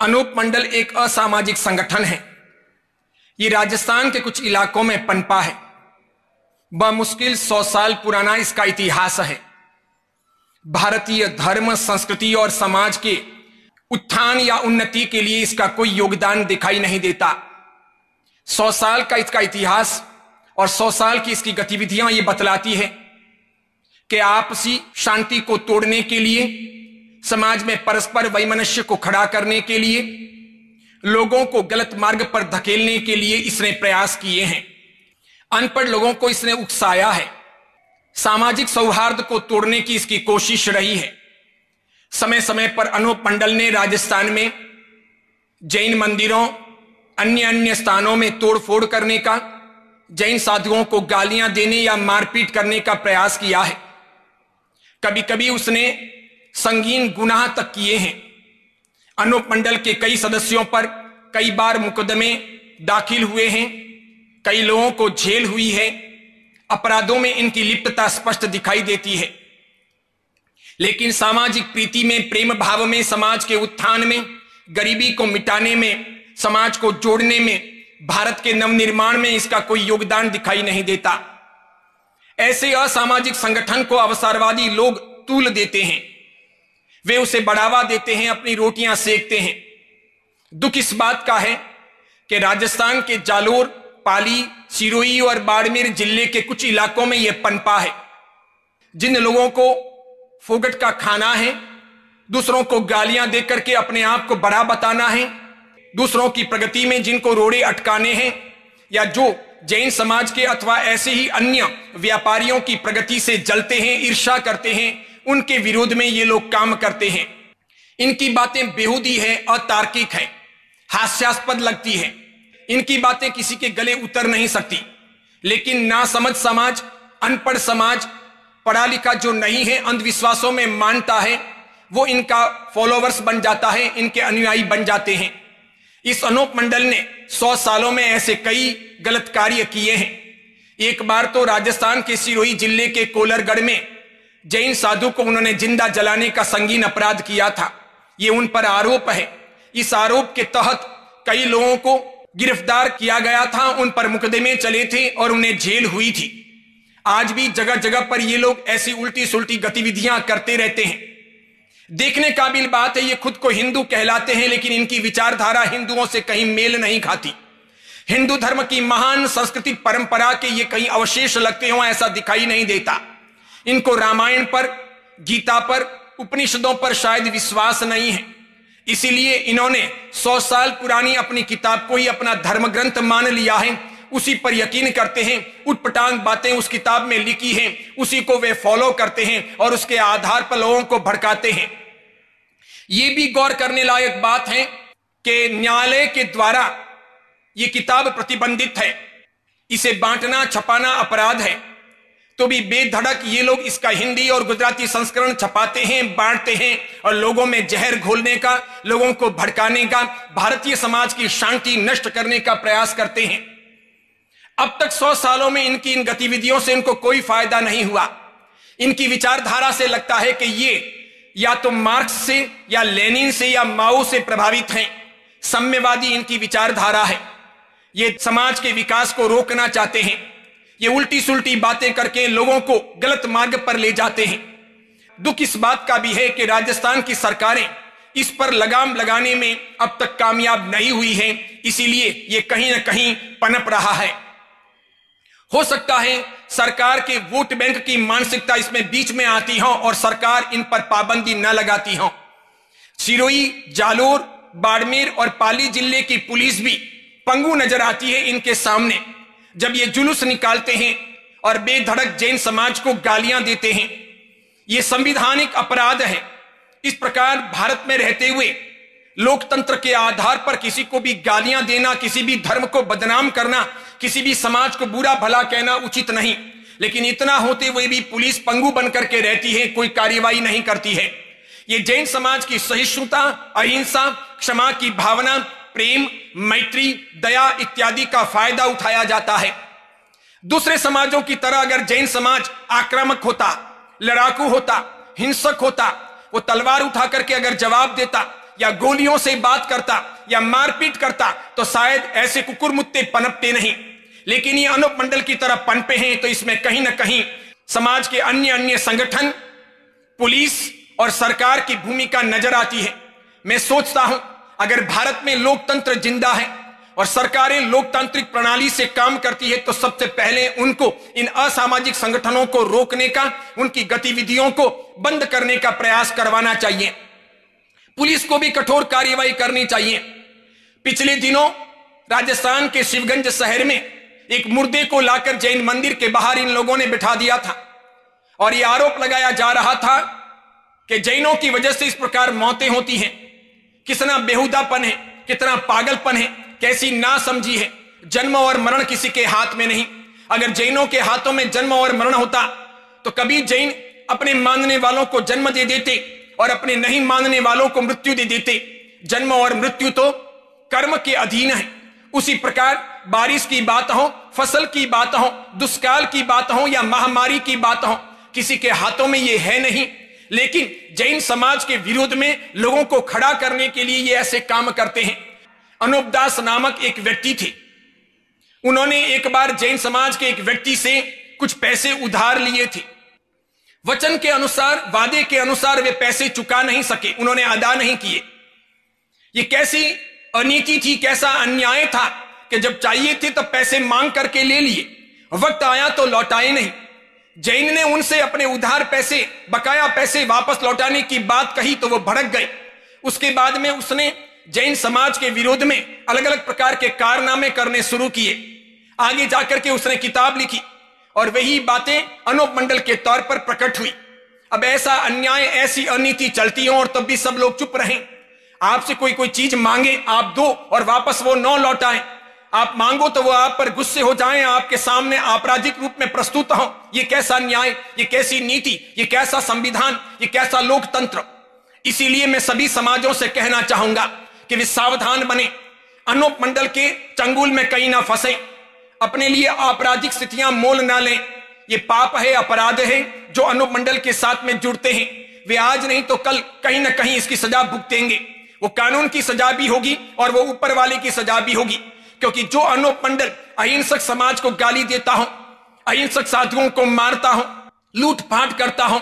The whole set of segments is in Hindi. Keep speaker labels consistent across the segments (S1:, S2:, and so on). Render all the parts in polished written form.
S1: अनूप मंडल एक असामाजिक संगठन है। ये राजस्थान के कुछ इलाकों में पनपा है। बमुश्किल 100 साल पुराना इसका इतिहास है। भारतीय धर्म, संस्कृति और समाज के उत्थान या उन्नति के लिए इसका कोई योगदान दिखाई नहीं देता। 100 साल का इसका इतिहास और 100 साल की इसकी गतिविधियां ये बतलाती है कि आपसी शांति को तोड़ने के लिए, समाज में परस्पर वैमनस्य को खड़ा करने के लिए, लोगों को गलत मार्ग पर धकेलने के लिए इसने प्रयास किए हैं। अनपढ़ लोगों को इसने उकसाया है। सामाजिक सौहार्द को तोड़ने की इसकी कोशिश रही है। समय समय पर अनूप मंडल ने राजस्थान में जैन मंदिरों, अन्य स्थानों में तोड़फोड़ करने का, जैन साधुओं को गालियां देने या मारपीट करने का प्रयास किया है। कभी कभी उसने संगीन गुनाह तक किए हैं। अनूप मंडल के कई सदस्यों पर कई बार मुकदमे दाखिल हुए हैं। कई लोगों को जेल हुई है। अपराधों में इनकी लिप्तता स्पष्ट दिखाई देती है। लेकिन सामाजिक प्रीति में, प्रेम भाव में, समाज के उत्थान में, गरीबी को मिटाने में, समाज को जोड़ने में, भारत के नवनिर्माण में इसका कोई योगदान दिखाई नहीं देता। ऐसे असामाजिक संगठन को अवसरवादी लोग तूल देते हैं। वे उसे बढ़ावा देते हैं, अपनी रोटियां सेकते हैं। दुख इस बात का है कि राजस्थान के जालोर, पाली, सिरोही और बाड़मेर जिले के कुछ इलाकों में यह पनपा है। जिन लोगों को फोगट का खाना है, दूसरों को गालियां देकर के अपने आप को बड़ा बताना है, दूसरों की प्रगति में जिनको रोड़े अटकाने हैं, या जो जैन समाज के अथवा ऐसे ही अन्य व्यापारियों की प्रगति से जलते हैं, ईर्ष्या करते हैं, उनके विरोध में ये लोग काम करते हैं। इनकी बातें बेहूदी है, अतार्किक है, हास्यास्पद लगती है। इनकी बातें किसी के गले उतर नहीं सकती। लेकिन नासमझ समाज, अनपढ़ समाज, पढ़ा लिखा जो नहीं है, अंधविश्वासों में मानता है, वो इनका फॉलोवर्स बन जाता है, इनके अनुयायी बन जाते हैं। इस अनूप मंडल ने 100 सालों में ऐसे कई गलत कार्य किए हैं। एक बार तो राजस्थान के सिरोही जिले के कोलरगढ़ में जैन साधु को उन्होंने जिंदा जलाने का संगीन अपराध किया था। ये उन पर आरोप है। इस आरोप के तहत कई लोगों को गिरफ्तार किया गया था, उन पर मुकदमे चले थे और उन्हें जेल हुई थी। आज भी जगह जगह पर ये लोग ऐसी उल्टी सुल्टी गतिविधियां करते रहते हैं। देखने काबिल बात है, ये खुद को हिंदू कहलाते हैं, लेकिन इनकी विचारधारा हिंदुओं से कहीं मेल नहीं खाती। हिंदू धर्म की महान सांस्कृतिक परंपरा के ये कहीं अवशेष लगते हो, ऐसा दिखाई नहीं देता। इनको रामायण पर, गीता पर, उपनिषदों पर शायद विश्वास नहीं है। इसीलिए इन्होंने 100 साल पुरानी अपनी किताब को ही अपना धर्म ग्रंथ मान लिया है। उसी पर यकीन करते हैं। उटपटांग बातें उस किताब में लिखी हैं, उसी को वे फॉलो करते हैं और उसके आधार पर लोगों को भड़काते हैं। यह भी गौर करने लायक बात है कि न्यायालय के द्वारा यह किताब प्रतिबंधित है। इसे बांटना, छपाना अपराध है, तो भी बेधड़क ये लोग इसका हिंदी और गुजराती संस्करण छपाते हैं, बांटते हैं और लोगों में जहर घोलने का, लोगों को भड़काने का, भारतीय समाज की शांति नष्ट करने का प्रयास करते हैं। अब तक 100 सालों में इनकी इन गतिविधियों से इनको कोई फायदा नहीं हुआ। इनकी विचारधारा से लगता है कि ये या तो मार्क्स से या लेनिन से या माओ से प्रभावित हैं। साम्यवादी इनकी विचारधारा है। ये समाज के विकास को रोकना चाहते हैं। ये उल्टी सुल्टी बातें करके लोगों को गलत मार्ग पर ले जाते हैं। दुख इस बात का भी है कि राजस्थान की सरकारें इस पर लगाम लगाने में अब तक कामयाब नहीं हुई हैं। इसीलिए ये कहीं ना कहीं पनप रहा है। हो सकता है सरकार के वोट बैंक की मानसिकता इसमें बीच में आती हो और सरकार इन पर पाबंदी न लगाती हो। सिरोही, जालोर, बाड़मेर और पाली जिले की पुलिस भी पंगु नजर आती है इनके सामने, जब ये जुलूस निकालते हैं और बेधड़क जैन समाज को गालियां देते हैं। यह संवैधानिक अपराध है। इस प्रकार भारत में रहते हुए लोकतंत्र के आधार पर किसी को भी गालियां देना, किसी भी धर्म को बदनाम करना, किसी भी समाज को बुरा भला कहना उचित नहीं। लेकिन इतना होते हुए भी पुलिस पंगु बनकर के रहती है, कोई कार्रवाई नहीं करती है। ये जैन समाज की सहिष्णुता, अहिंसा, क्षमा की भावना, प्रेम, मैत्री, दया इत्यादि का फायदा उठाया जाता है। दूसरे समाजों की तरह अगर जैन समाज आक्रामक होता, लड़ाकू होता, हिंसक होता, वो तलवार उठा करके अगर जवाब देता, या गोलियों से बात करता या मारपीट करता तो शायद ऐसे कुकुर मुत्ते पनपते नहीं, लेकिन ये अनूप मंडल की तरह पनपे हैं। तो इसमें कहीं ना कहीं समाज के अन्य संगठन, पुलिस और सरकार की भूमिका नजर आती है। मैं सोचता हूं अगर भारत में लोकतंत्र जिंदा है और सरकारें लोकतांत्रिक प्रणाली से काम करती है तो सबसे पहले उनको इन असामाजिक संगठनों को रोकने का, उनकी गतिविधियों को बंद करने का प्रयास करवाना चाहिए। पुलिस को भी कठोर कार्रवाई करनी चाहिए। पिछले दिनों राजस्थान के शिवगंज शहर में एक मुर्दे को लाकर जैन मंदिर के बाहर इन लोगों ने बिठा दिया था और यह आरोप लगाया जा रहा था कि जैनों की वजह से इस प्रकार मौतें होती हैं। कितना बेहुदापन है, कितना पागलपन है, कैसी नासमझी है। जन्म और मरण किसी के हाथ में नहीं। अगर जैनों के हाथों में जन्म और मरण होता तो कभी जैन अपने मानने वालों को जन्म दे देते और अपने नहीं मानने वालों को मृत्यु दे देते। जन्म और मृत्यु तो कर्म के अधीन है। उसी प्रकार बारिश की बात हो, फसल की बात हो, दुष्काल की बात हो या महामारी की बात हो, किसी के हाथों में यह है नहीं। लेकिन जैन समाज के विरोध में लोगों को खड़ा करने के लिए ये ऐसे काम करते हैं। अनूप दास नामक एक व्यक्ति थे। उन्होंने एक बार जैन समाज के एक व्यक्ति से कुछ पैसे उधार लिए थे। वचन के अनुसार, वादे के अनुसार वे पैसे चुका नहीं सके, उन्होंने अदा नहीं किए। ये कैसी अनीति थी, कैसा अन्याय था कि जब चाहिए थे तब पैसे मांग करके ले लिए, वक्त आया तो लौटाए नहीं। जैन ने उनसे अपने उधार पैसे, बकाया पैसे वापस लौटाने की बात कही तो वो भड़क गए। उसके बाद में उसने जैन समाज के विरोध में अलग अलग प्रकार के कारनामे करने शुरू किए। आगे जाकर के उसने किताब लिखी और वही बातें अनूप मंडल के तौर पर प्रकट हुई। अब ऐसा अन्याय, ऐसी अनीति चलती हो और तब भी सब लोग चुप रहें। आपसे कोई चीज मांगे, आप दो और वापस वो न लौटाएं। आप मांगो तो वो आप पर गुस्से हो जाएं, आपके सामने आपराधिक रूप में प्रस्तुत हो। ये कैसा न्याय, ये कैसी नीति, ये कैसा संविधान, ये कैसा लोकतंत्र। इसीलिए मैं सभी समाजों से कहना चाहूंगा कि वे सावधान बने, अनूप मंडल के चंगुल में कहीं ना फंसे, अपने लिए आपराधिक स्थितियां मोल ना लें। ये पाप है, अपराध है जो अनूप मंडल के साथ में जुड़ते हैं। वे आज नहीं तो कल कहीं ना कहीं इसकी सजा भुगतेंगे। वो कानून की सजा भी होगी और वो ऊपर वाले की सजा भी होगी, क्योंकि जो अनूप मंडल अहिंसक समाज को गाली देता हो, अहिंसक साधुओं को मारता हो, लूटपाट करता हो,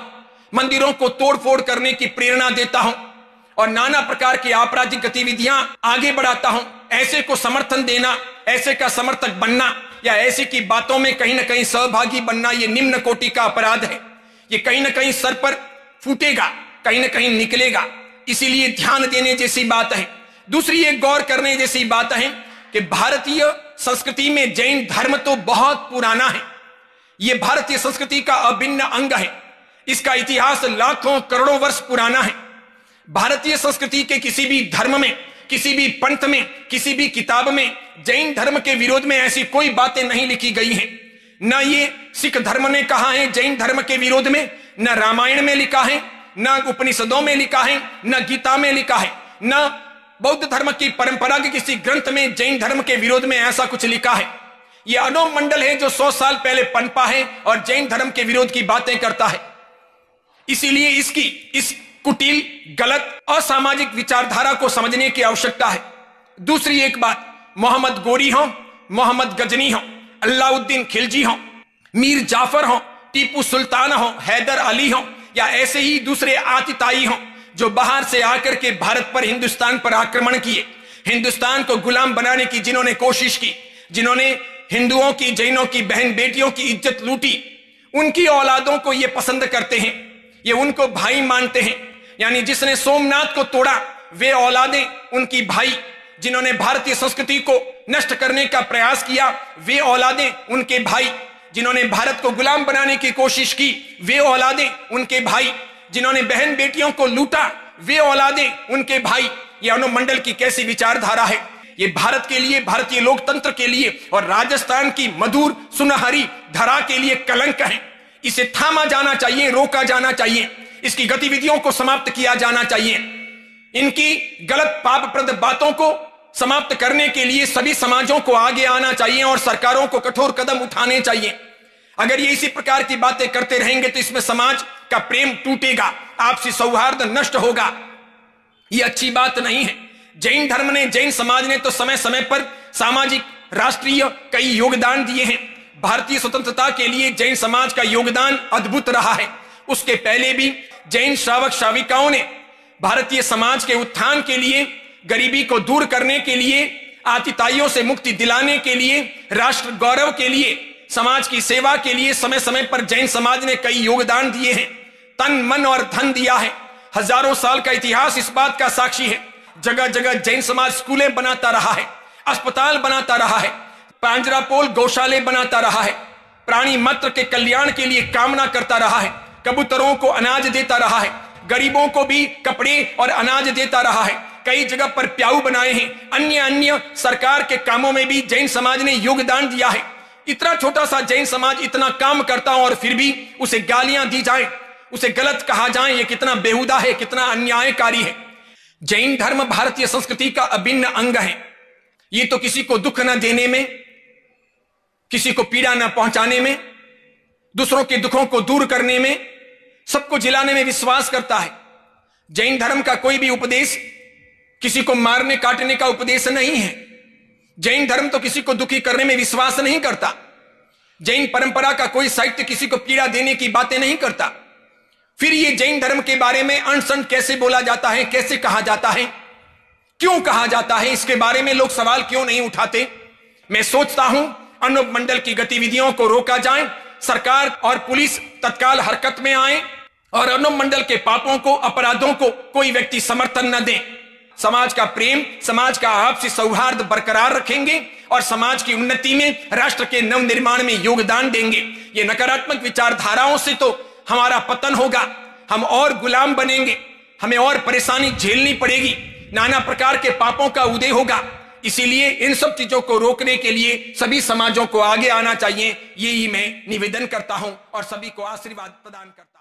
S1: मंदिरों को तोड़फोड़ करने की प्रेरणा देता हो और नाना प्रकार की आपराधिक गतिविधियां आगे बढ़ाता हो, ऐसे को समर्थन देना, ऐसे का समर्थक बनना या ऐसे की बातों में कहीं ना कहीं सहभागी बनना, यह निम्न कोटि का अपराध है। ये कहीं ना कहीं सर पर फूटेगा, कहीं ना कहीं निकलेगा। इसीलिए ध्यान देने जैसी बात है। दूसरी एक गौर करने जैसी बात है कि भारतीय संस्कृति में जैन धर्म तो बहुत पुराना है। यह भारतीय संस्कृति का अभिन्न अंग है। इसका इतिहास लाखों करोड़ों वर्ष पुराना है। भारतीय संस्कृति के किसी भी धर्म में, किसी भी पंथ में, किसी भी किताब में जैन धर्म के विरोध में ऐसी कोई बातें नहीं लिखी गई हैं। न ये सिख धर्म ने कहा है जैन धर्म के विरोध में, न रामायण में लिखा है, न उपनिषदों में लिखा है, न गीता में लिखा है, न बौद्ध धर्म की परंपरा के किसी ग्रंथ में जैन धर्म के विरोध में ऐसा कुछ लिखा है। यह अनूप मंडल है जो 100 साल पहले पनपा है और जैन धर्म के विरोध की बातें करता है। इसीलिए इसकी इस कुटिल, गलत, असामाजिक विचारधारा को समझने की आवश्यकता है। दूसरी एक बात, मोहम्मद गोरी हो, मोहम्मद गजनी हो, अलाउद्दीन खिलजी हो, मीर जाफर हो, टीपू सुल्तान हो, हैदर अली हो या ऐसे ही दूसरे आतिताई हो जो बाहर से आकर के भारत पर, हिंदुस्तान पर आक्रमण किए, हिंदुस्तान को गुलाम बनाने की जिन्होंने कोशिश की, जिन्होंने हिंदुओं की, जैनों की बहन बेटियों की इज्जत लूटी, उनकी औलादों को ये पसंद करते हैं, ये उनको भाई मानते हैं। यानी जिसने सोमनाथ को तोड़ा वे औलादें उनकी भाई, जिन्होंने भारतीय संस्कृति को नष्ट करने का प्रयास किया वे औलादें उनके भाई, जिन्होंने भारत को गुलाम बनाने की कोशिश की वे औलादें उनके भाई, जिन्होंने बहन बेटियों को लूटा वे औलादें उनके भाई। ये अनूप मंडल की कैसी विचारधारा है। ये भारत के लिए, भारतीय लोकतंत्र के लिए और राजस्थान की मधुर सुनहरी धरा के लिए कलंक है। इसे थामा जाना चाहिए, रोका जाना चाहिए, इसकी गतिविधियों को समाप्त किया जाना चाहिए। इनकी गलत पापप्रद बातों को समाप्त करने के लिए सभी समाजों को आगे आना चाहिए और सरकारों को कठोर कदम उठाने चाहिए। अगर ये इसी प्रकार की बातें करते रहेंगे तो इसमें समाज का प्रेम टूटेगा, आपसी सौहार्द नष्ट होगा। ये अच्छी बात नहीं है। जैन धर्म ने, जैन समाज ने तो समय समय पर सामाजिक, राष्ट्रीय कई योगदान दिए हैं। भारतीय स्वतंत्रता के लिए जैन समाज का योगदान अद्भुत रहा है। उसके पहले भी जैन श्रावक श्राविकाओं ने भारतीय समाज के उत्थान के लिए, गरीबी को दूर करने के लिए, आतिताइयों से मुक्ति दिलाने के लिए, राष्ट्र गौरव के लिए, समाज की सेवा के लिए समय समय पर जैन समाज ने कई योगदान दिए हैं। तन, मन और धन दिया है। हजारों साल का इतिहास इस बात का साक्षी है। जगह जगह जैन समाज स्कूलें बनाता रहा है, अस्पताल बनाता रहा है, पांजरापोल गौशाले बनाता रहा है, प्राणी मात्र के कल्याण के लिए कामना करता रहा है, कबूतरों को अनाज देता रहा है, गरीबों को भी कपड़े और अनाज देता रहा है। कई जगह पर प्याऊ बनाए हैं। अन्य अन्य सरकार के कामों में भी जैन समाज ने योगदान दिया है। इतना छोटा सा जैन समाज इतना काम करता और फिर भी उसे गालियां दी जाए, उसे गलत कहा जाए, ये कितना बेहुदा है, कितना अन्यायकारी है। जैन धर्म भारतीय संस्कृति का अभिन्न अंग है। ये तो किसी को दुख न देने में, किसी को पीड़ा न पहुंचाने में, दूसरों के दुखों को दूर करने में, सबको जिलाने में विश्वास करता है। जैन धर्म का कोई भी उपदेश किसी को मारने काटने का उपदेश नहीं है। जैन धर्म तो किसी को दुखी करने में विश्वास नहीं करता। जैन परंपरा का कोई साहित्य किसी को पीड़ा देने की बातें नहीं करता। फिर ये जैन धर्म के बारे में अनशन कैसे बोला जाता है, कैसे कहा जाता है, क्यों कहा जाता है, इसके बारे में लोग सवाल क्यों नहीं उठाते? मैं सोचता हूं अनुमंडल की गतिविधियों को रोका जाए, सरकार और पुलिस तत्काल हरकत में आए और अनुमंडल के पापों को, अपराधों को कोई व्यक्ति समर्थन न दे। समाज का प्रेम, समाज का आपसी सौहार्द बरकरार रखेंगे और समाज की उन्नति में, राष्ट्र के नवनिर्माण में योगदान देंगे। ये नकारात्मक विचारधाराओं से तो हमारा पतन होगा, हम और गुलाम बनेंगे, हमें और परेशानी झेलनी पड़ेगी, नाना प्रकार के पापों का उदय होगा। इसीलिए इन सब चीजों को रोकने के लिए सभी समाजों को आगे आना चाहिए। यही मैं निवेदन करता हूं और सभी को आशीर्वाद प्रदान करता हूं।